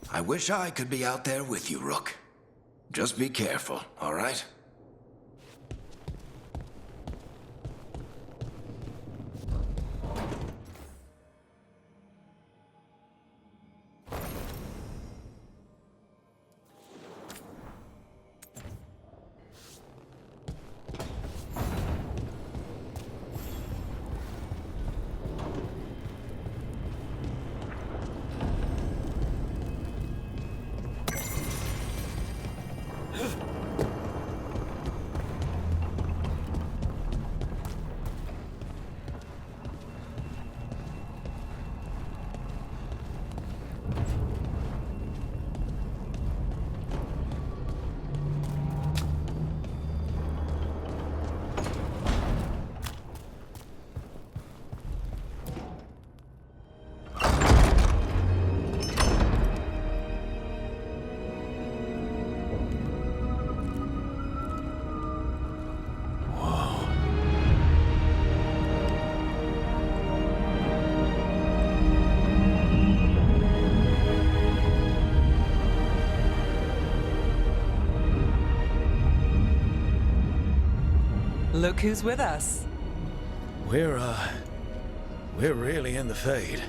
I wish I could be out there with you, Rook. Just be careful, all right? Look who's with us. We're really in the Fade.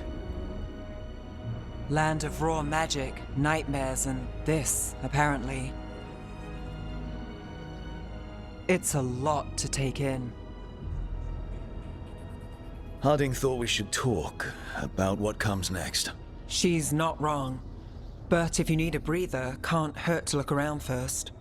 Land of raw magic, nightmares, and this, apparently. It's a lot to take in. Harding thought we should talk about what comes next. She's not wrong. But if you need a breather, can't hurt to look around first.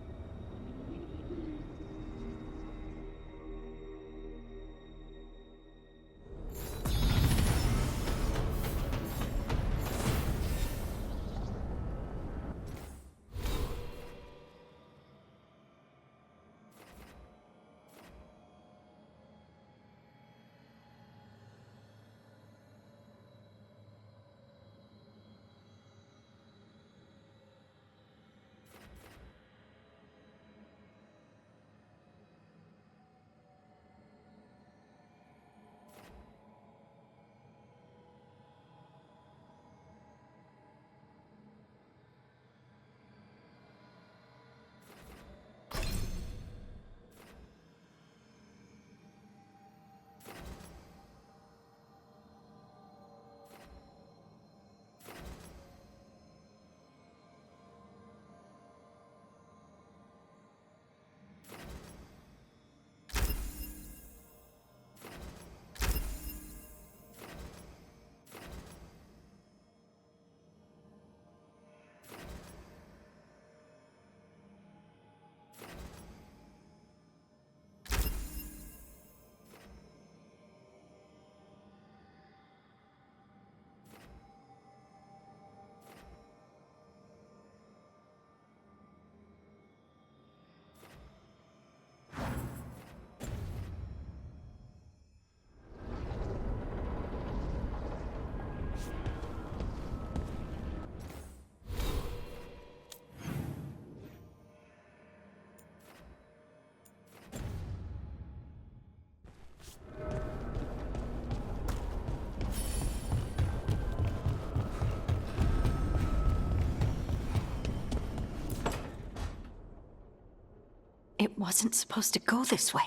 It wasn't supposed to go this way.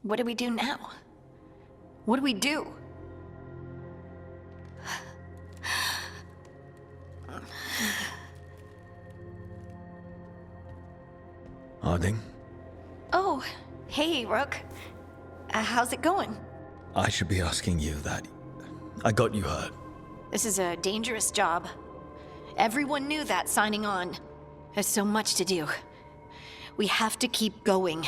What do we do now? What do we do? Harding? Oh, hey, Rook. How's it going? I should be asking you that. I got you hurt. This is a dangerous job. Everyone knew that signing on. There's so much to do. We have to keep going.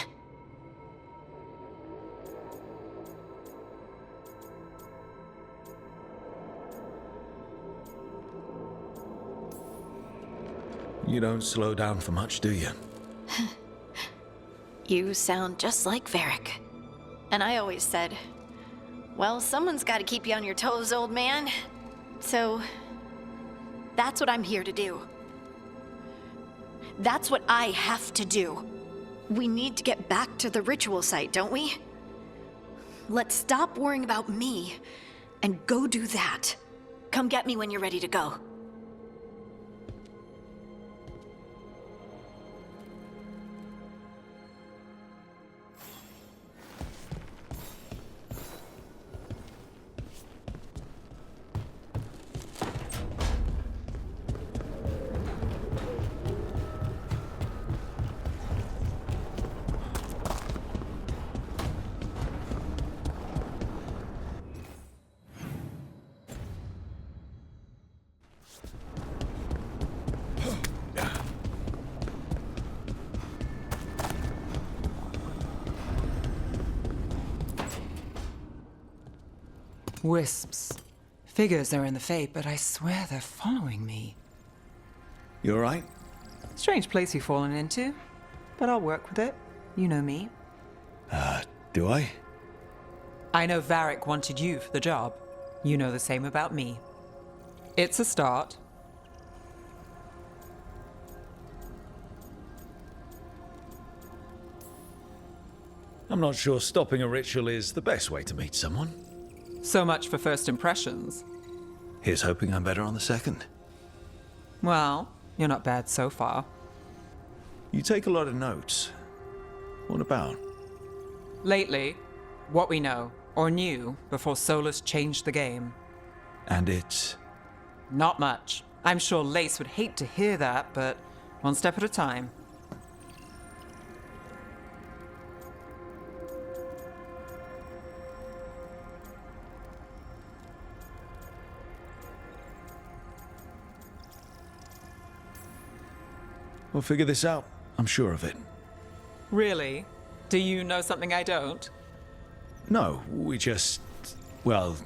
You don't slow down for much, do you? You sound just like Varric. And I always said, Well, someone's got to keep you on your toes, old man. So, that's what I'm here to do. That's what I have to do. We need to get back to the ritual site, don't we? Let's stop worrying about me and go do that. Come get me when you're ready to go. Wisps. Figures are in the fate, but I swear they're following me. You alright? Strange place you've fallen into, but I'll work with it. You know me. Do I? I know Varric wanted you for the job. You know the same about me. It's a start. I'm not sure stopping a ritual is the best way to meet someone. So much for first impressions. Here's hoping I'm better on the second. Well, you're not bad so far. You take a lot of notes. What about? Lately, what we know, or knew, before Solus changed the game. And it's... Not much. I'm sure Lace would hate to hear that, but one step at a time. We'll figure this out. I'm sure of it. Really? Do you know something I don't? No, we just... Well,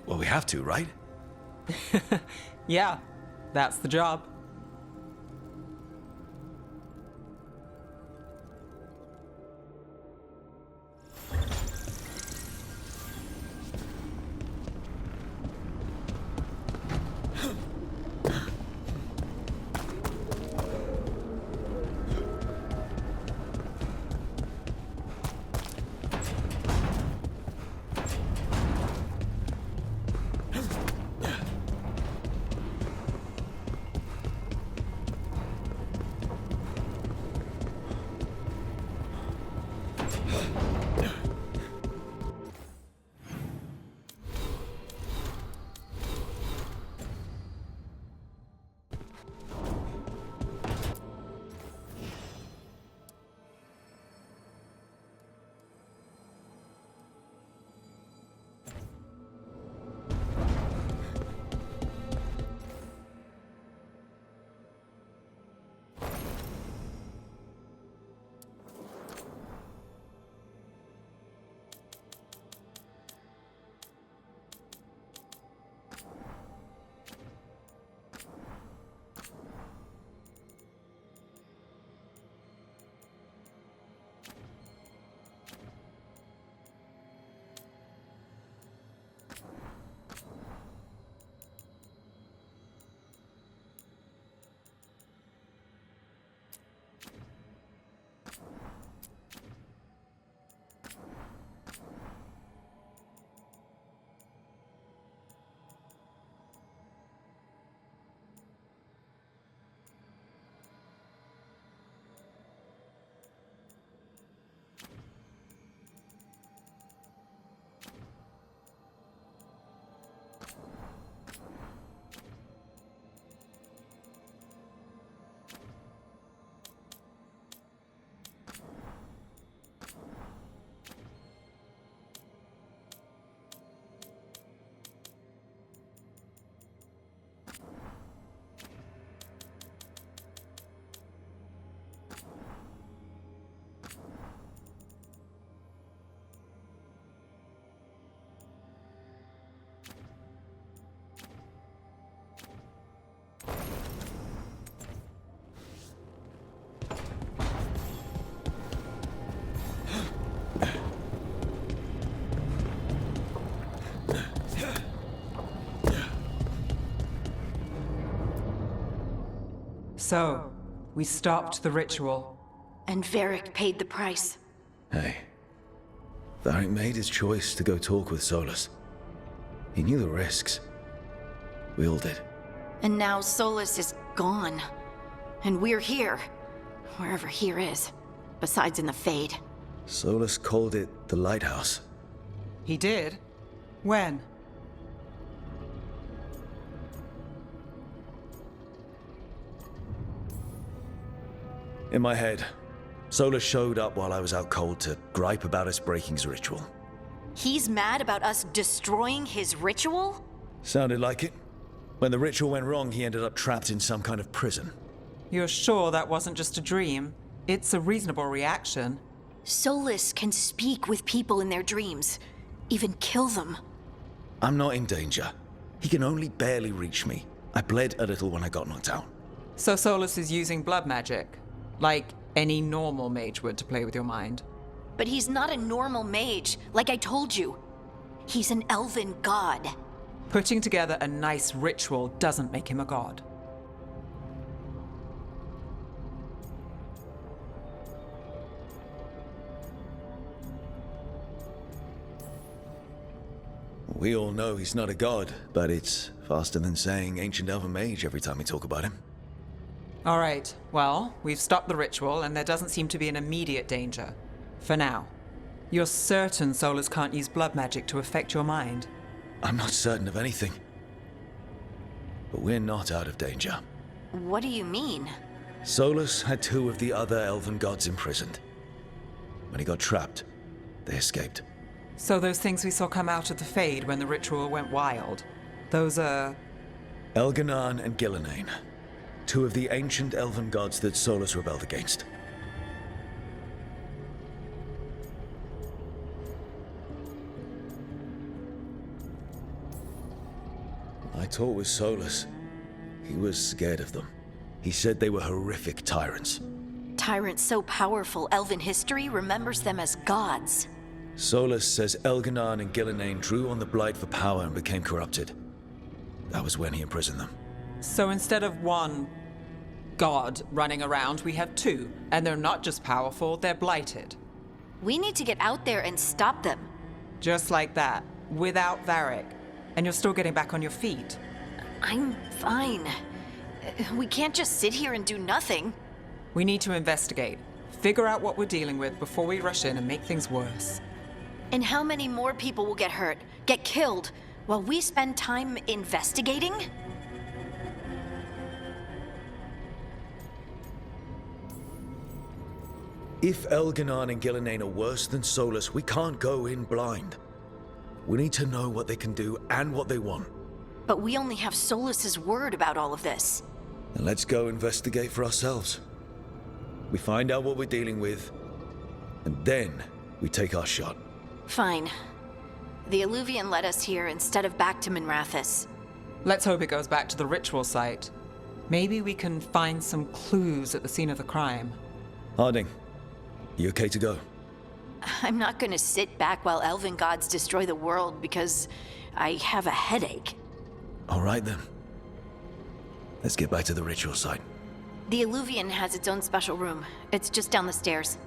we have to, right? Yeah, that's the job. So, we stopped the ritual. And Varric paid the price. Hey. Varric made his choice to go talk with Solus. He knew the risks. We all did. And now Solus is gone. And we're here. Wherever here is. Besides in the Fade. Solus called it the Lighthouse. He did? When? In my head, Solus showed up while I was out cold to gripe about us breaking his ritual. He's mad about us destroying his ritual? Sounded like it. When the ritual went wrong, he ended up trapped in some kind of prison. You're sure that wasn't just a dream? It's a reasonable reaction. Solus can speak with people in their dreams. Even kill them. I'm not in danger. He can only barely reach me. I bled a little when I got knocked out. So Solus is using blood magic? Like any normal mage would to play with your mind? But he's not a normal mage, like I told you. He's an elven god. Putting together a nice ritual doesn't make him a god. We all know he's not a god, but it's faster than saying ancient elven mage every time we talk about him. All right, well, we've stopped the ritual and there doesn't seem to be an immediate danger. For now. You're certain Solus can't use blood magic to affect your mind? I'm not certain of anything. But we're not out of danger. What do you mean? Solus had two of the other elven gods imprisoned. When he got trapped, they escaped. So those things we saw come out of the Fade when the ritual went wild, those are... Elganan and Gillenane. Two of the ancient elven gods that Solus rebelled against. I talked with Solus. He was scared of them. He said they were horrific tyrants. Tyrants so powerful, elven history remembers them as gods. Solus says Elganan and Gillenane drew on the Blight for power and became corrupted. That was when he imprisoned them. So instead of one god running around, we have two. And they're not just powerful, they're blighted. We need to get out there and stop them. Just like that, without Varric. And you're still getting back on your feet. I'm fine. We can't just sit here and do nothing. We need to investigate. Figure out what we're dealing with before we rush in and make things worse. And how many more people will get hurt, get killed, while we spend time investigating? If Elganan and Gillenane are worse than Solus, we can't go in blind. We need to know what they can do and what they want. But we only have Solus's word about all of this. And let's go investigate for ourselves. We find out what we're dealing with, and then we take our shot. Fine. The Illuvian led us here instead of back to Minrathous. Let's hope it goes back to the ritual site. Maybe we can find some clues at the scene of the crime. Harding, you okay to go? I'm not gonna sit back while elven gods destroy the world because I have a headache. All right then. Let's get back to the ritual site. The Illuvian has its own special room. It's just down the stairs.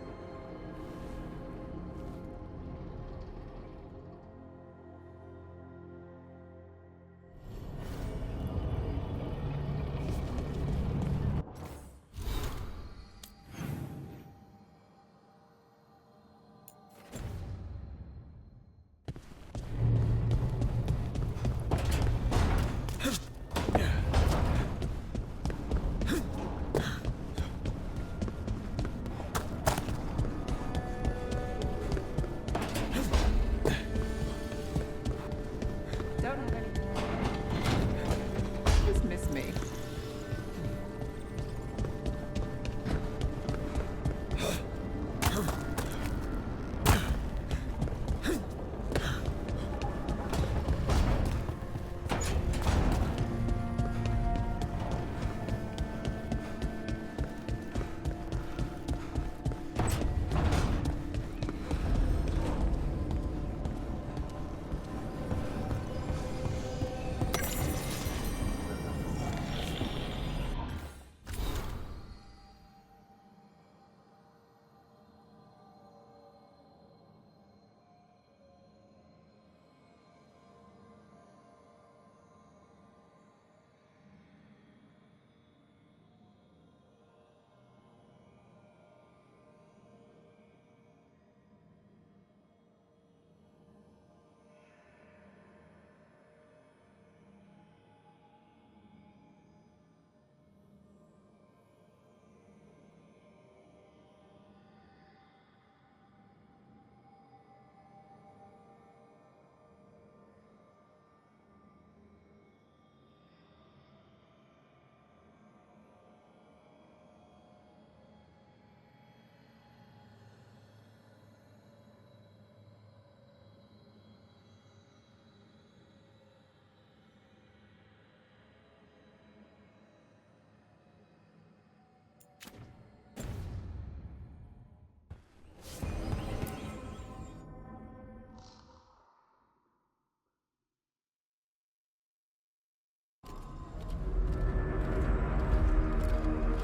Miss me.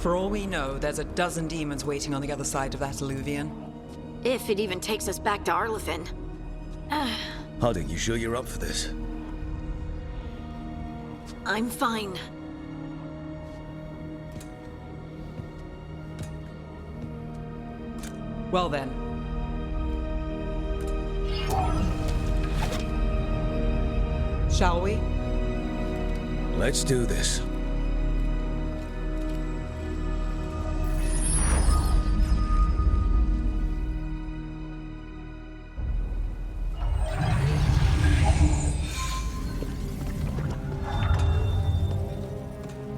For all we know, there's a dozen demons waiting on the other side of that alluvion. If it even takes us back to Arlethan. Harding, you sure you're up for this? I'm fine. Well then. Shall we? Let's do this.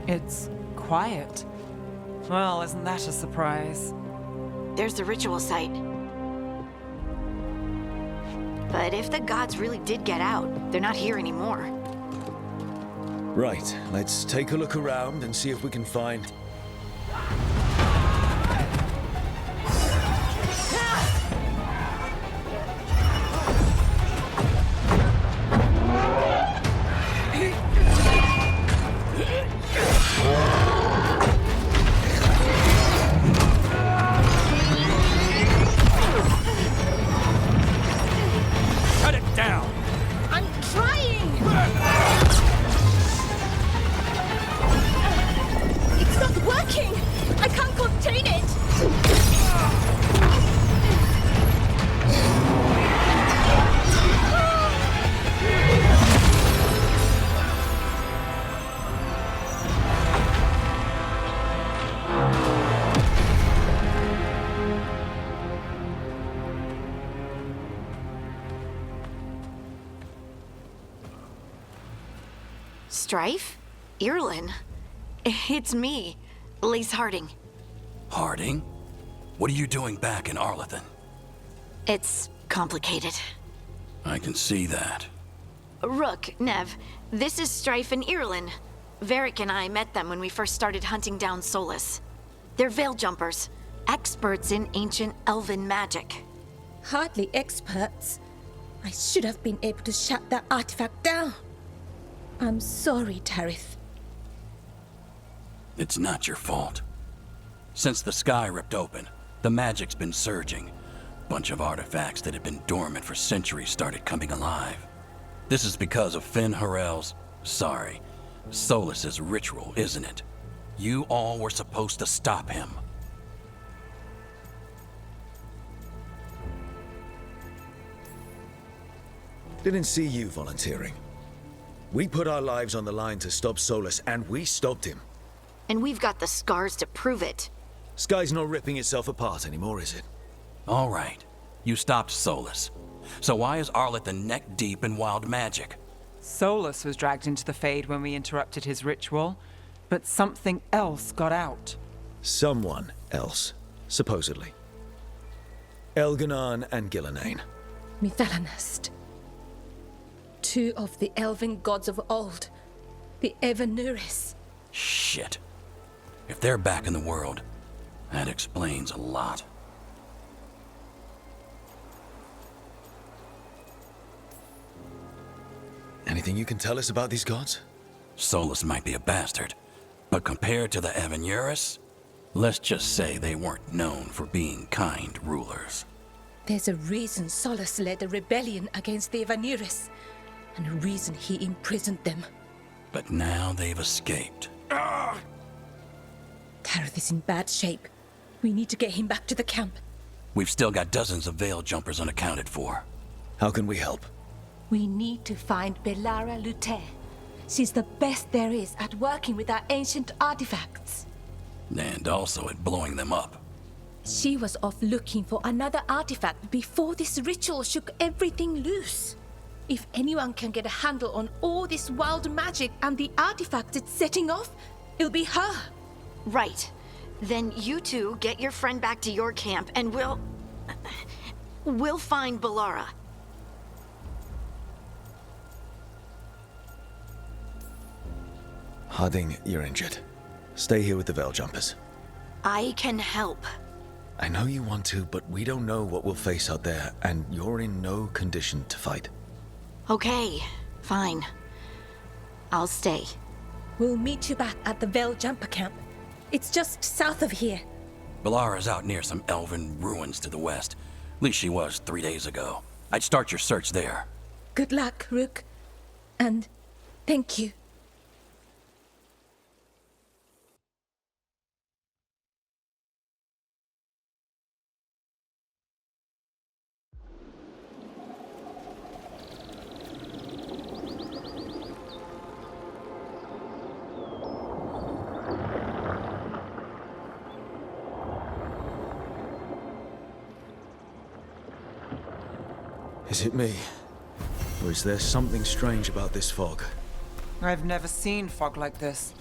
It's quiet. Well, isn't that a surprise? There's the ritual site. But if the gods really did get out, they're not here anymore. Right, let's take a look around and see if we can find... Cut it down! I'm trying! It's not working! I can't contain it! Strife? Irlin? It's me, Lise Harding. Harding? What are you doing back in Arlethan? It's complicated. I can see that. Rook, Nev, this is Strife and Irlin. Varric and I met them when we first started hunting down Solus. They're veil jumpers, experts in ancient elven magic. Hardly experts. I should have been able to shut that artifact down. I'm sorry, Tarith. It's not your fault. Since the sky ripped open, the magic's been surging. Bunch of artifacts that had been dormant for centuries started coming alive. This is because of Finn Harel's... Solus's ritual, isn't it? You all were supposed to stop him. Didn't see you volunteering. We put our lives on the line to stop Solus, and we stopped him. And we've got the scars to prove it. Sky's not ripping itself apart anymore, is it? All right. You stopped Solus. So why is Arlethan neck deep in wild magic? Solus was dragged into the Fade when we interrupted his ritual, but something else got out. Someone else, supposedly. Elganon and Gillenane. Mithalanast. Two of the elven gods of old. The Evanuris. Shit. If they're back in the world, that explains a lot. Anything you can tell us about these gods? Solus might be a bastard, but compared to the Evanuris, let's just say they weren't known for being kind rulers. There's a reason Solus led a rebellion against the Evanuris, and a reason he imprisoned them. But now they've escaped. Tarith is in bad shape. We need to get him back to the camp. We've still got dozens of veil jumpers unaccounted for. How can we help? We need to find Belara Lute. She's the best there is at working with our ancient artifacts. And also at blowing them up. She was off looking for another artifact before this ritual shook everything loose. If anyone can get a handle on all this wild magic and the artifact it's setting off, it'll be her. Right. Then you two get your friend back to your camp and we'll find Belara. Harding, you're injured. Stay here with the Veil Jumpers. I can help. I know you want to, but we don't know what we'll face out there, and you're in no condition to fight. Okay, fine. I'll stay. We'll meet you back at the Veil Jumper camp. It's just south of here. Balara's out near some elven ruins to the west. At least she was 3 days ago. I'd start your search there. Good luck, Rook. And thank you. Is it me? Or is there something strange about this fog? I've never seen fog like this.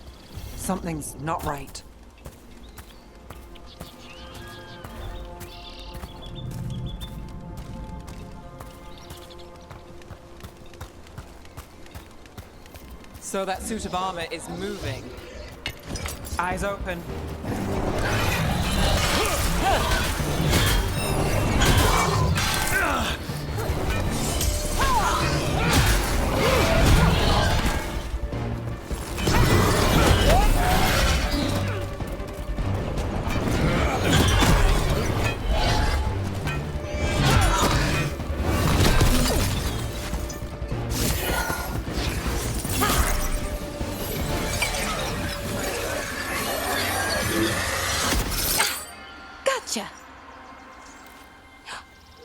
Something's not right. So that suit of armor is moving. Eyes open. Gotcha.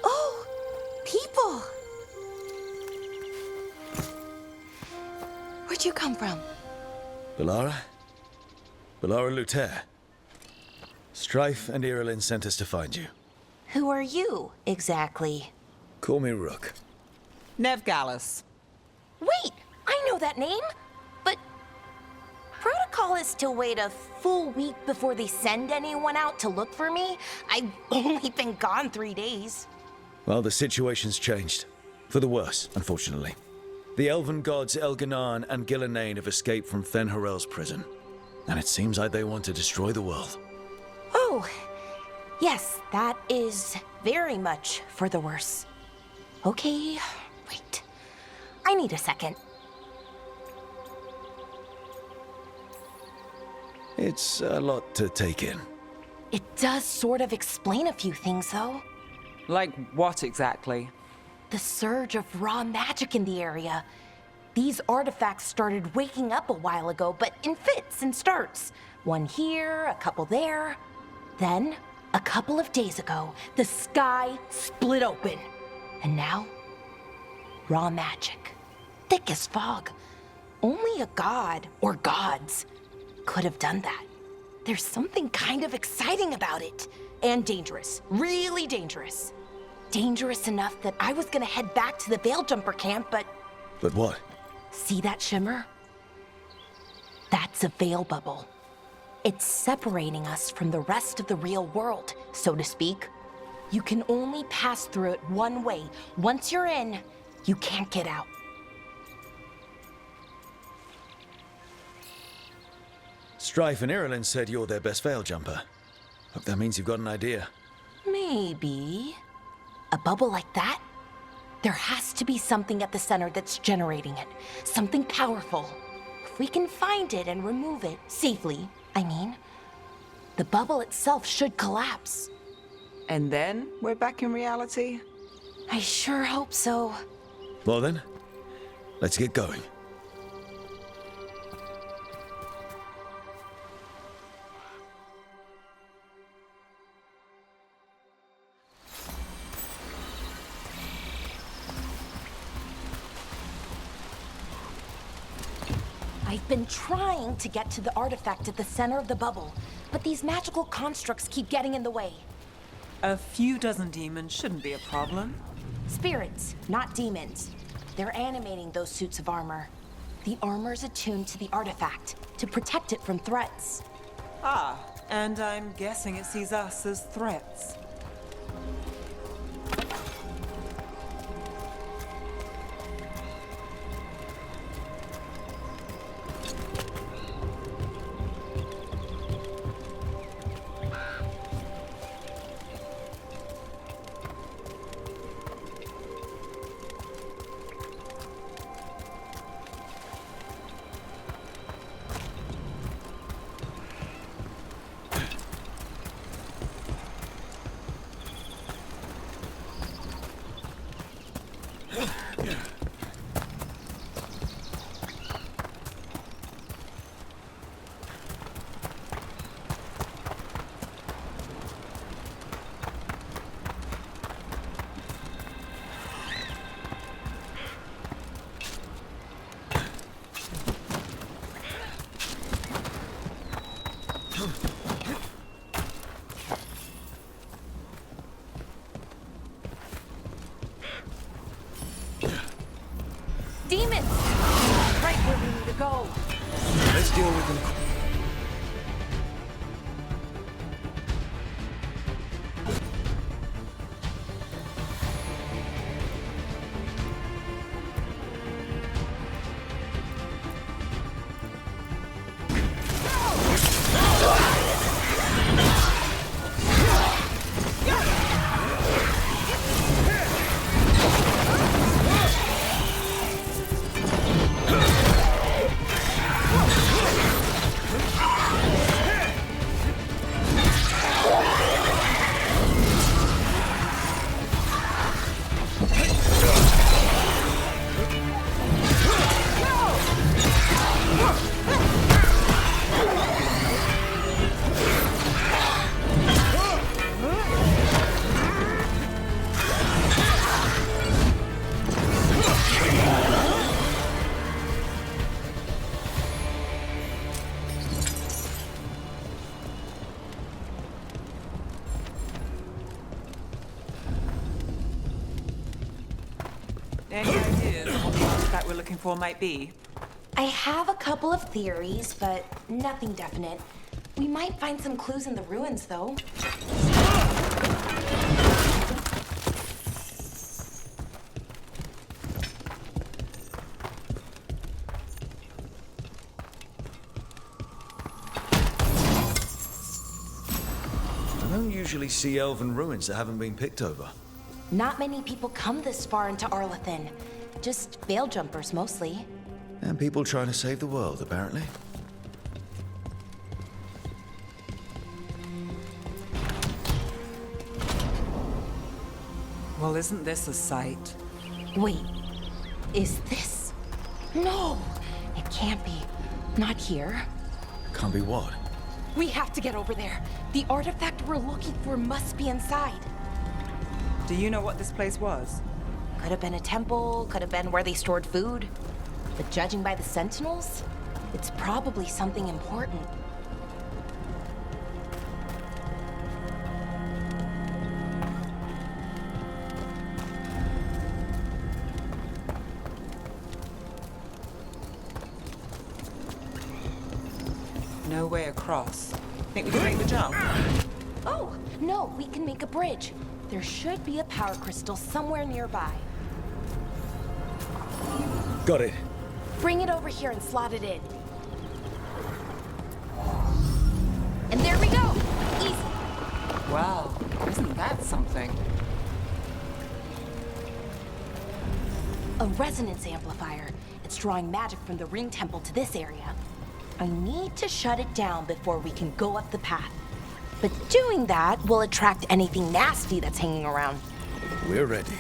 Oh, people. Where'd you come from? Balara? Balara Luther. Strife and Irilyn sent us to find you. Who are you, exactly? Call me Rook. Nev Gallus. Wait, I know that name! But protocol is to wait a full week before they send anyone out to look for me? I've only been gone 3 days. Well, the situation's changed. For the worse, unfortunately. The elven gods Elganan and Gillenane have escaped from Fen'Harel's prison. And it seems like they want to destroy the world. Oh, yes, that is very much for the worse. Okay, wait. I need a second. It's a lot to take in. It does sort of explain a few things, though. Like what exactly? The surge of raw magic in the area. These artifacts started waking up a while ago, but in fits and starts. One here, a couple there. Then, a couple of days ago, the sky split open. And now, raw magic. Thick as fog. Only a god, or gods, could have done that. There's something kind of exciting about it. And dangerous. Really dangerous. Dangerous enough that I was gonna head back to the Veil Jumper camp, but... But what? See that shimmer? That's a veil bubble. It's separating us from the rest of the real world, so to speak. You can only pass through it one way. Once you're in, you can't get out. Strife and Irilyn said you're their best Veil Jumper. Hope that means you've got an idea. Maybe. A bubble like that? There has to be something at the center that's generating it. Something powerful. If we can find it and remove it, safely, I mean, the bubble itself should collapse. And then we're back in reality? I sure hope so. Well then, let's get going. I've been trying to get to the artifact at the center of the bubble, but these magical constructs keep getting in the way. A few dozen demons shouldn't be a problem. Spirits, not demons. They're animating those suits of armor. The armor's attuned to the artifact to protect it from threats. Ah, and I'm guessing it sees us as threats. go. Let's deal with them. Any ideas on what the artifact we're looking for might be? I have a couple of theories, but nothing definite. We might find some clues in the ruins, though. I don't usually see elven ruins that haven't been picked over. Not many people come this far into Arlathan. Just veil jumpers, mostly. And people trying to save the world, apparently. Well, isn't this a sight? Wait, is this? No, it can't be. Not here. Can't be what? We have to get over there. The artifact we're looking for must be inside. Do you know what this place was? Could have been a temple, could have been where they stored food. But judging by the sentinels, it's probably something important. No way across. Think we can make the jump? Oh, no, we can make a bridge. There should be a power crystal somewhere nearby. Got it. Bring it over here and slot it in. And there we go! Easy. Wow, isn't that something? A resonance amplifier. It's drawing magic from the ring temple to this area. I need to shut it down before we can go up the path. But doing that will attract anything nasty that's hanging around. We're ready.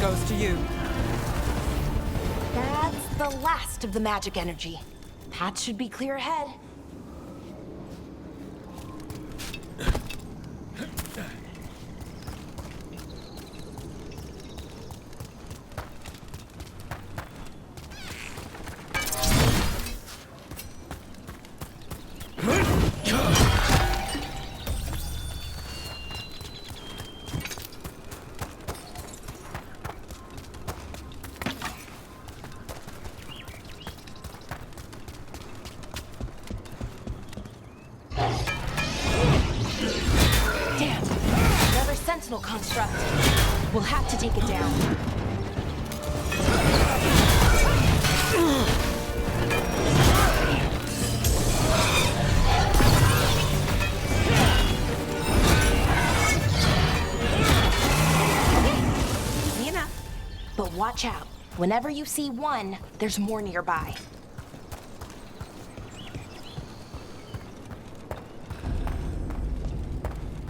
goes to you. That's the last of the magic energy. Path should be clear ahead. Damn, another sentinel construct. We'll have to take it down. Easy enough. But watch out. Whenever you see one, there's more nearby.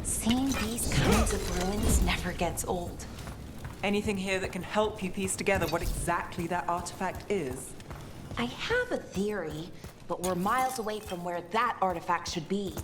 Seeing these kinds of ruins never gets old. Anything here that can help you piece together what exactly that artifact is? I have a theory, but we're miles away from where that artifact should be.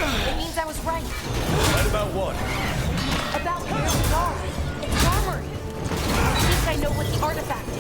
It means I was right. Right about what? About where we are. It's armory. I think I know what the artifact is.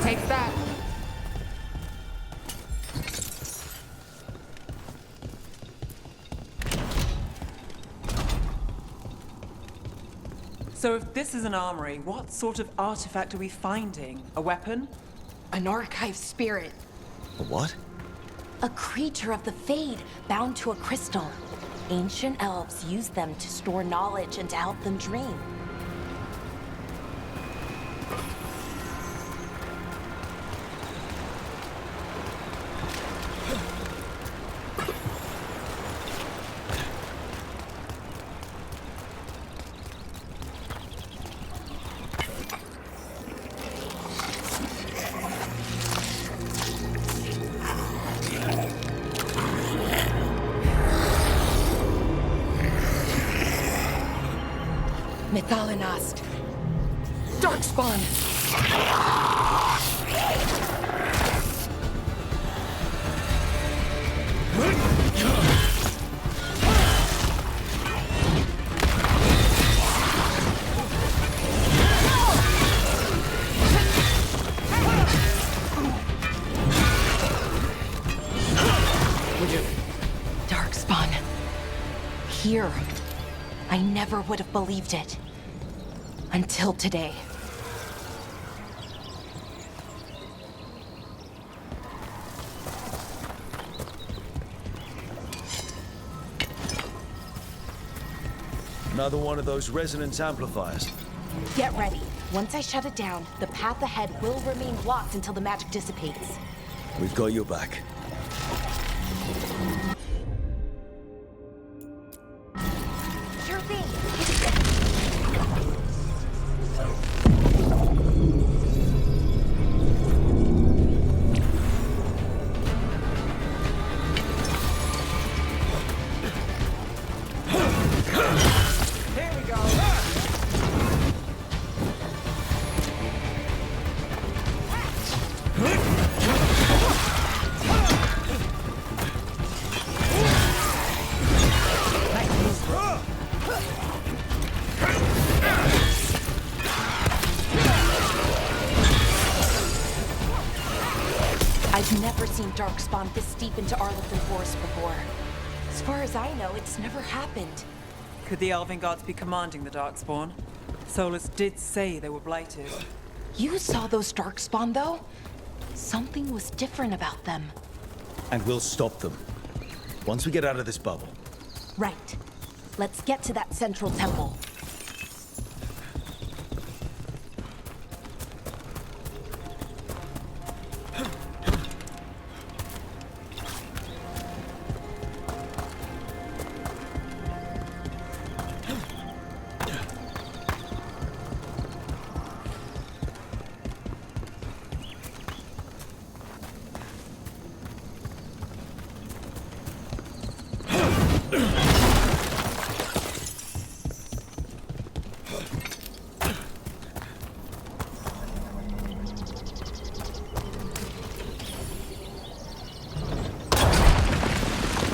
Take that. So if this is an armory, what sort of artifact are we finding? A weapon? An archive spirit. A what? A creature of the Fade, bound to a crystal. Ancient elves used them to store knowledge and to help them dream. Mythalinast. Darkspawn. Darkspawn. Here. I never would have believed it. Until today. Another one of those resonance amplifiers. Get ready. Once I shut it down, the path ahead will remain blocked until the magic dissipates. We've got your back. You're Here we go. I've never seen Darkspawn this deep into Arlequin Forest before. As far as I know, it's never happened. Could the Elven gods be commanding the Darkspawn? Solus did say they were blighted. You saw those Darkspawn, though? Something was different about them. And we'll stop them. Once we get out of this bubble. Right. Let's get to that central temple.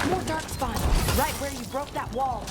More Darkspawn, right where you broke that wall.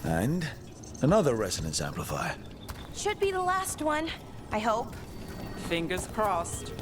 And another resonance amplifier. Should be the last one, I hope. Fingers crossed.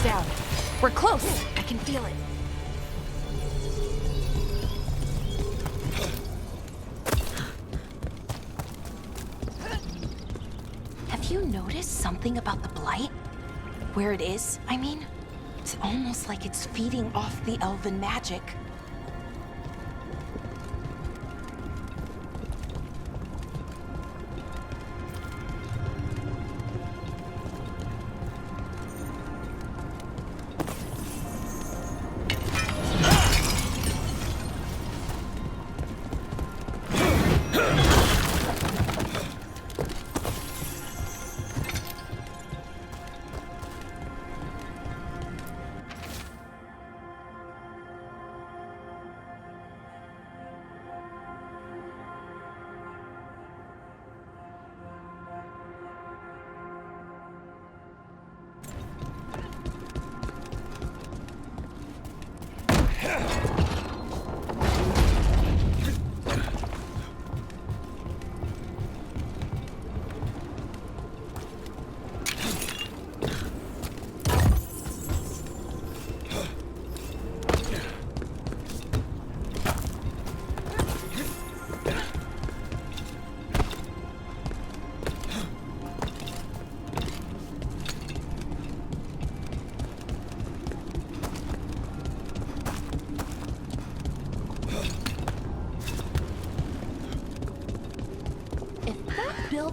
Down. We're close. I can feel it. Have you noticed something about the blight? Where it is, I mean? It's almost like it's feeding off the elven magic.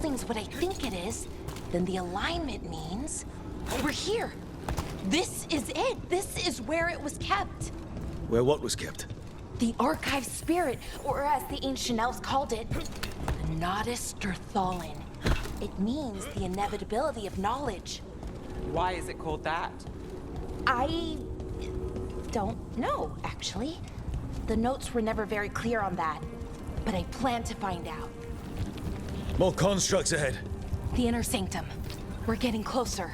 building's what I think it is, then the alignment means over here. This is it. This is where it was kept. Where what was kept? The archive spirit, or as the ancient elves called it, the Nodus Derthalin. It means the inevitability of knowledge. Why is it called that? I don't know, actually. The notes were never very clear on that, but I plan to find out. More constructs ahead. The inner sanctum. We're getting closer.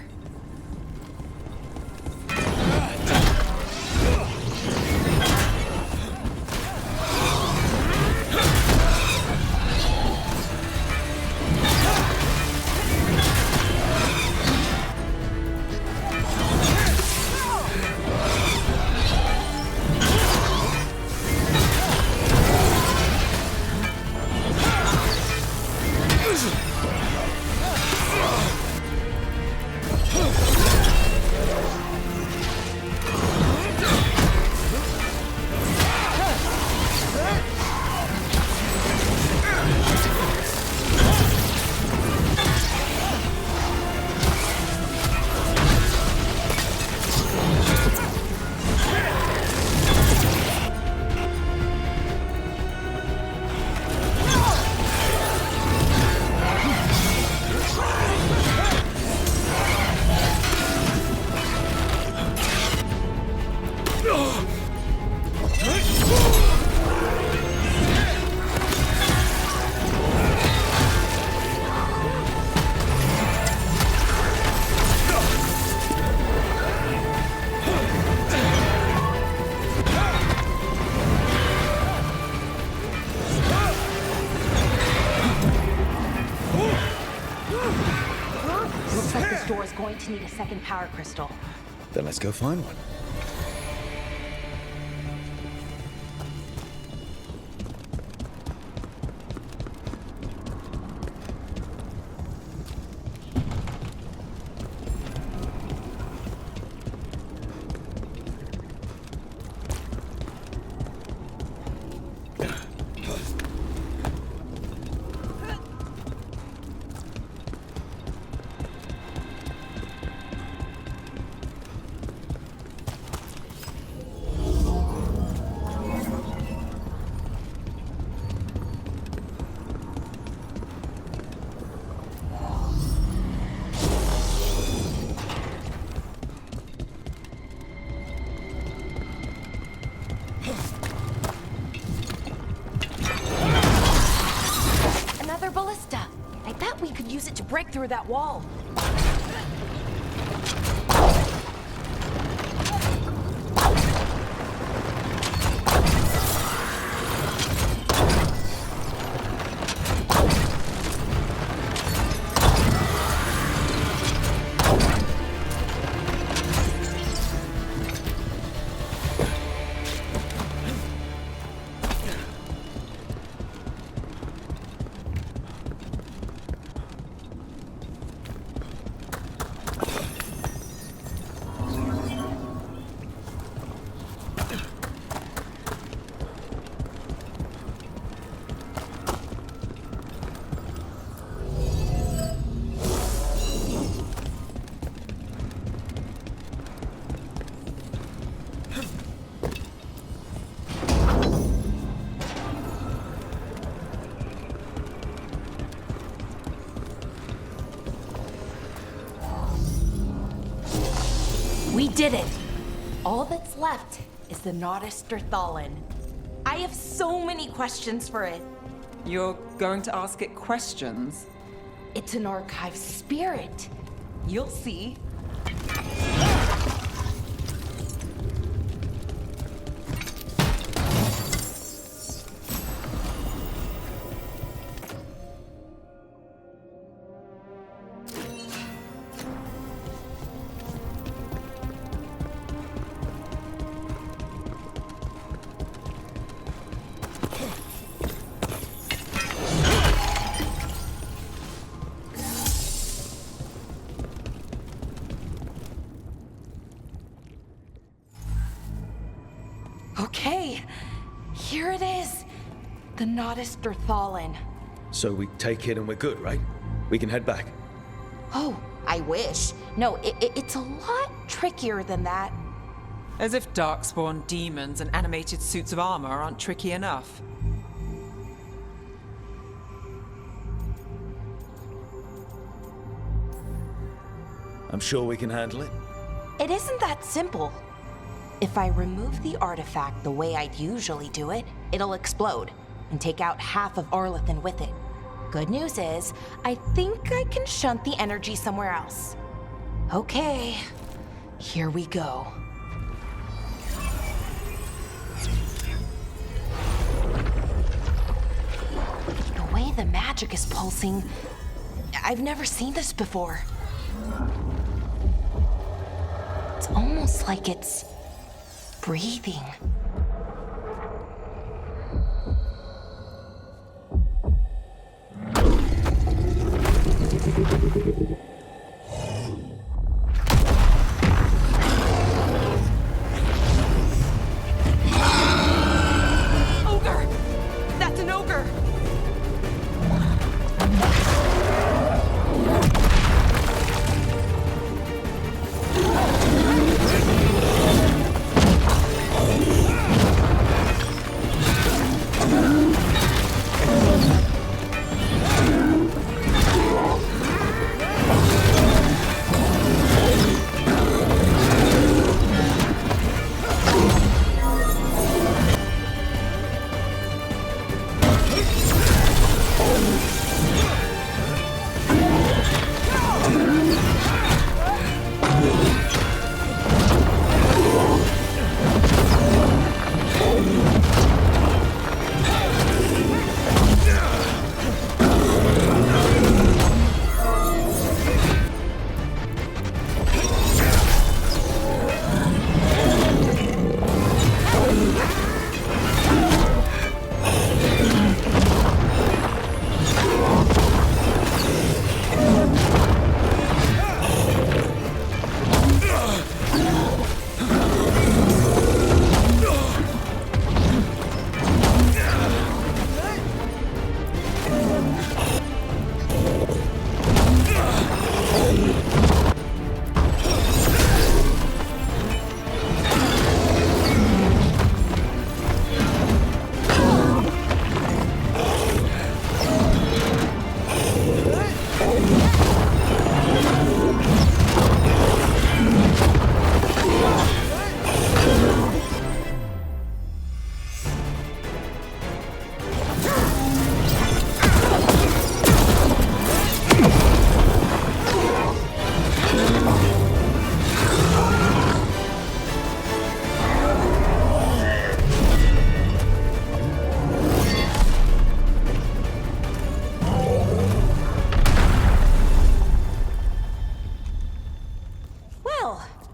Looks like this door is going to need a second power crystal. Then let's go find one. Another ballista. I bet we could use it to break through that wall. We did it! All that's left is the Nodus Derthalin. I have so many questions for it. You're going to ask it questions? It's an archive spirit. You'll see. Okay, here it is. The Nodus Derthalin. So we take it and we're good, right? We can head back. Oh, I wish. No, it's a lot trickier than that. As if darkspawn demons and animated suits of armor aren't tricky enough. I'm sure we can handle it. It isn't that simple. If I remove the artifact the way I'd usually do it, it'll explode and take out half of Arlathan with it. Good news is, I think I can shunt the energy somewhere else. Okay, here we go. The way the magic is pulsing, I've never seen this before. It's almost like it's breathing. Ogre! That's an ogre!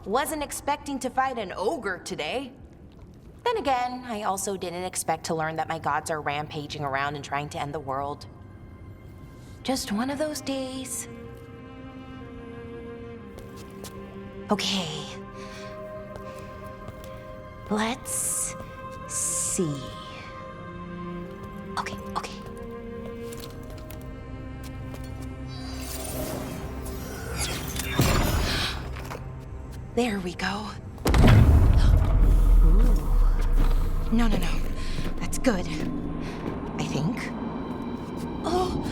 Wasn't expecting to fight an ogre today. Then again, I also didn't expect to learn that my gods are rampaging around and trying to end the world. Just one of those days. Okay. Let's see. Okay. There we go. Ooh. No. That's good. I think. Oh!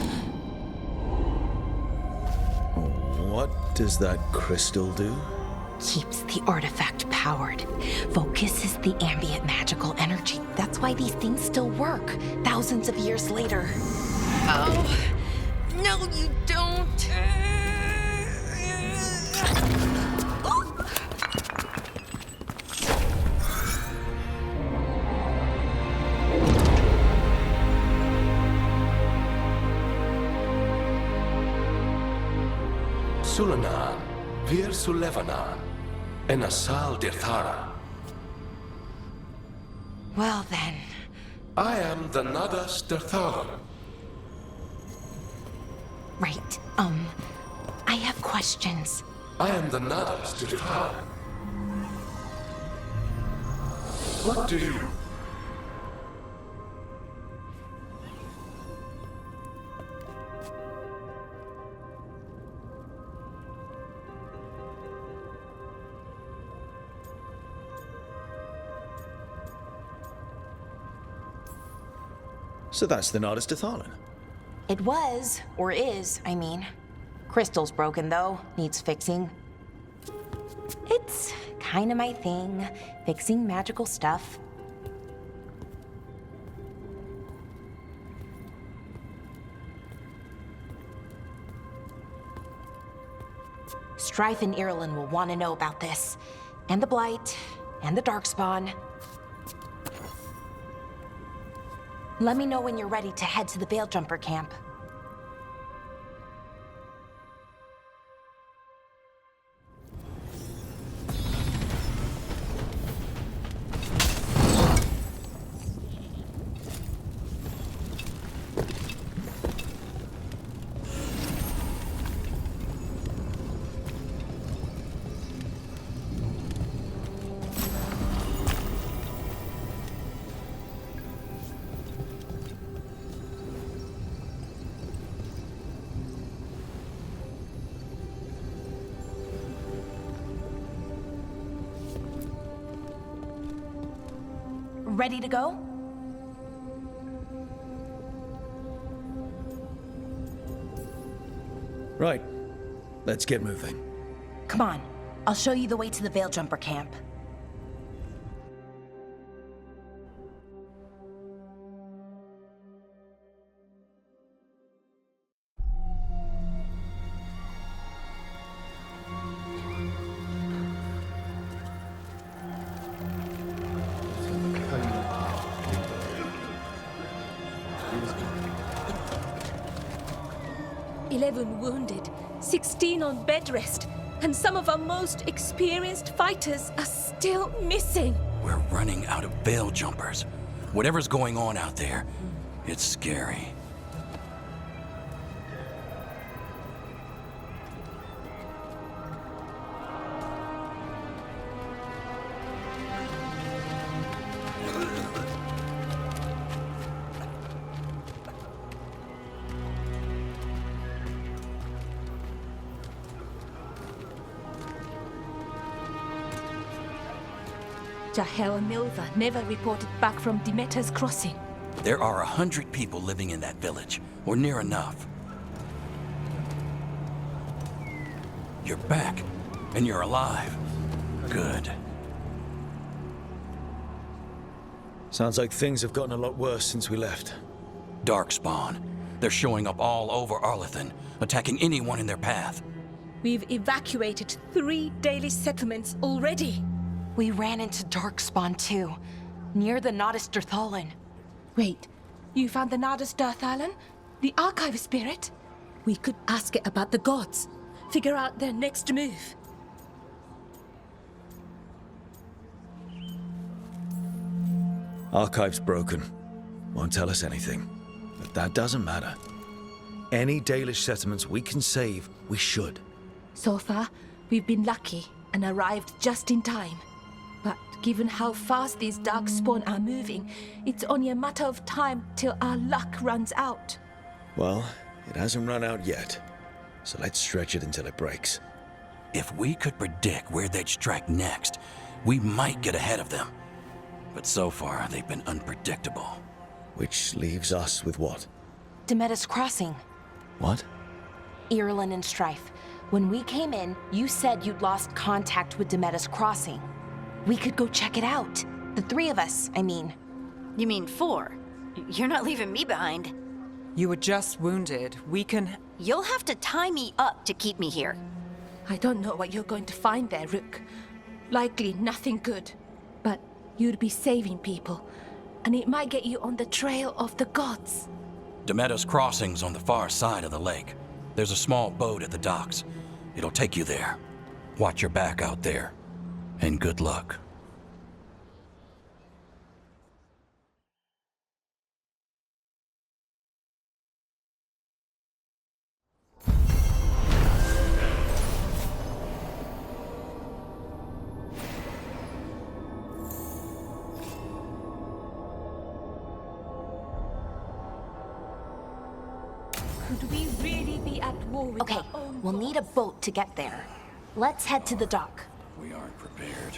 What does that crystal do? Keeps the artifact powered. Focuses the ambient magical energy. That's why these things still work, thousands of years later. Oh! No, you don't! Sulanan, Vir Sulevanan, and Asal Dirthara. Well then. I am the Nadas Dirthara. Right, I have questions. I am the Nadas Dirthara. What do you... So that's the Nardus Datharlan. It was, or is, I mean. Crystal's broken though, needs fixing. It's kinda my thing, fixing magical stuff. Strife and Irulan will want to know about this. And the Blight, and the Darkspawn. Let me know when you're ready to head to the Veilgjumper camp. Ready to go? Right. Let's get moving. Come on, I'll show you the way to the Veilgjumper camp. Wounded, 16 on bed rest, and some of our most experienced fighters are still missing. We're running out of veil jumpers. Whatever's going on out there, it's scary. Jahel and Milva never reported back from Demeter's crossing. There are 100 people living in that village, or near enough. You're back, and you're alive. Good. Sounds like things have gotten a lot worse since we left. Darkspawn. They're showing up all over Arlathan, attacking anyone in their path. We've evacuated 3 daily settlements already. We ran into Darkspawn too, near the Nardus Datharlan. Wait, you found the Nardus Datharlan? The archive spirit? We could ask it about the gods. Figure out their next move. Archive's broken. Won't tell us anything. But that doesn't matter. Any Dalish settlements we can save, we should. So far, we've been lucky and arrived just in time. But given how fast these Darkspawn are moving, it's only a matter of time till our luck runs out. Well, it hasn't run out yet. So let's stretch it until it breaks. If we could predict where they'd strike next, we might get ahead of them. But so far, they've been unpredictable. Which leaves us with what? Demeter's crossing. What? Irulan and Strife. When we came in, you said you'd lost contact with Demeter's crossing. We could go check it out. The 3 of us, I mean. You mean 4? You're not leaving me behind. You were just wounded. We can... You'll have to tie me up to keep me here. I don't know what you're going to find there, Rook. Likely nothing good. But you'd be saving people, and it might get you on the trail of the gods. Demeter's crossing's on the far side of the lake. There's a small boat at the docks. It'll take you there. Watch your back out there. And good luck. Could we really be at war with Okay, our own we'll gods? need a boat to get there. Let's head to the dock. We aren't prepared.